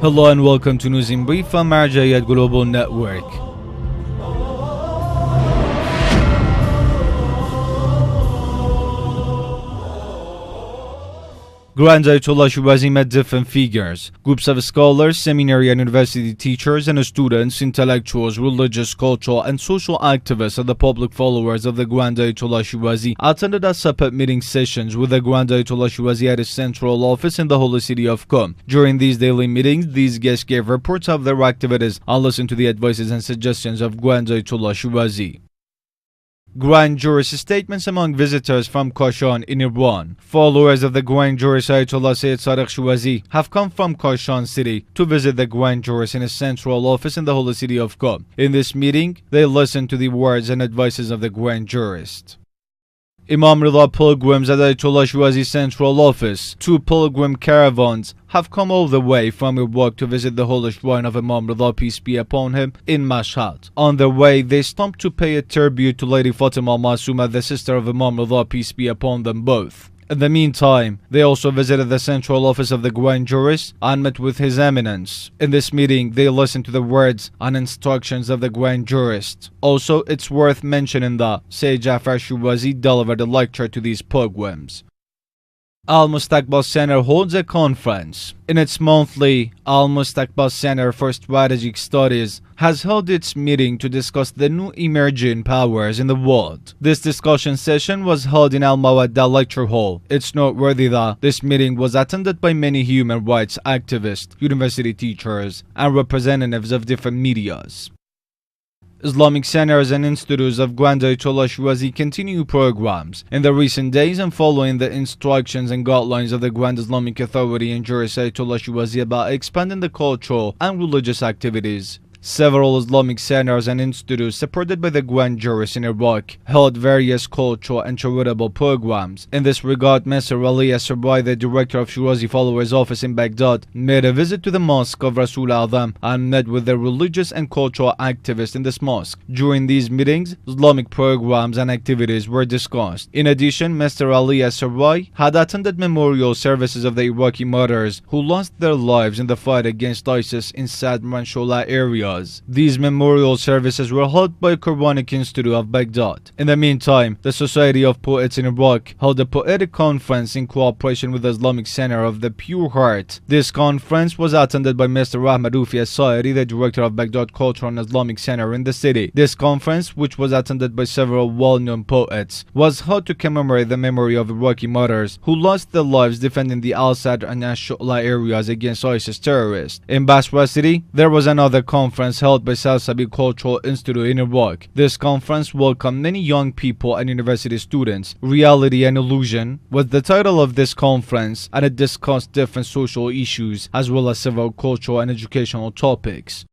Hello and welcome to News in Brief from Marjayat Global Network. Grand Ayatollah Shirazi met different figures, groups of scholars, seminary and university teachers and students, intellectuals, religious, cultural and social activists and the public followers of the Grand Ayatollah Shirazi attended a separate meeting sessions with the Grand Ayatollah Shirazi at his central office in the holy city of Qom. During these daily meetings, these guests gave reports of their activities and listened to the advices and suggestions of Grand Ayatollah Shirazi. Grand Jurist Statements among visitors from Kashan in Iran. Followers of the Grand Jurist Ayatollah Sayyid Sadiq Shirazi have come from Kashan city to visit the Grand Jurist in his central office in the holy city of Qom. In this meeting, they listened to the words and advices of the Grand Jurist. Imam Rida Pilgrims at Ayatollah Shirazi's central office. Two pilgrim caravans have come all the way from Iraq to visit the holy shrine of Imam Rida, peace be upon him, in Mashhad. On their way, they stopped to pay a tribute to Lady Fatima Masuma, the sister of Imam Rida, peace be upon them both. In the meantime, they also visited the central office of the Grand Jurist and met with His Eminence. In this meeting, they listened to the words and instructions of the Grand Jurist. Also, it's worth mentioning that Sayyid Jafar Shirazi delivered a lecture to these pilgrims. Al-Mustaqbal Center holds a conference. In its monthly Al-Mustaqbal Center for Strategic Studies has held its meeting to discuss the new emerging powers in the world. This discussion session was held in Al-Mawadda Lecture Hall. It's noteworthy that this meeting was attended by many human rights activists, university teachers, and representatives of different medias. Islamic centers and institutes of Grand Ayatollah Shirazi continue programs. In the recent days and following the instructions and guidelines of the Grand Islamic Authority and Jurist Ayatollah Shirazi about expanding the cultural and religious activities, several Islamic centers and institutes supported by the Grand Jurist in Iraq held various cultural and charitable programs. In this regard, Mr. Ali Asarbai, the director of Shirazi Followers Office in Baghdad, made a visit to the mosque of Rasul Azam and met with the religious and cultural activists in this mosque. During these meetings, Islamic programs and activities were discussed. In addition, Mr. Ali Asarbai had attended memorial services of the Iraqi martyrs who lost their lives in the fight against ISIS in Sadr and Shola areas. These memorial services were held by Quranic Institute of Baghdad. In the meantime, the Society of Poets in Iraq held a poetic conference in cooperation with the Islamic Center of the Pure Heart. This conference was attended by Mr. Ahmad Ufi As-Sairi, the director of Baghdad Cultural and Islamic Center in the city. This conference, which was attended by several well-known poets, was held to commemorate the memory of Iraqi martyrs who lost their lives defending the Al-Sadr and Ash-Shola areas against ISIS terrorists. In Basra city, there was another conference held by Salsabi Cultural Institute in Iraq. This conference welcomed many young people and university students. Reality and Illusion was the title of this conference, and it discussed different social issues as well as several cultural and educational topics.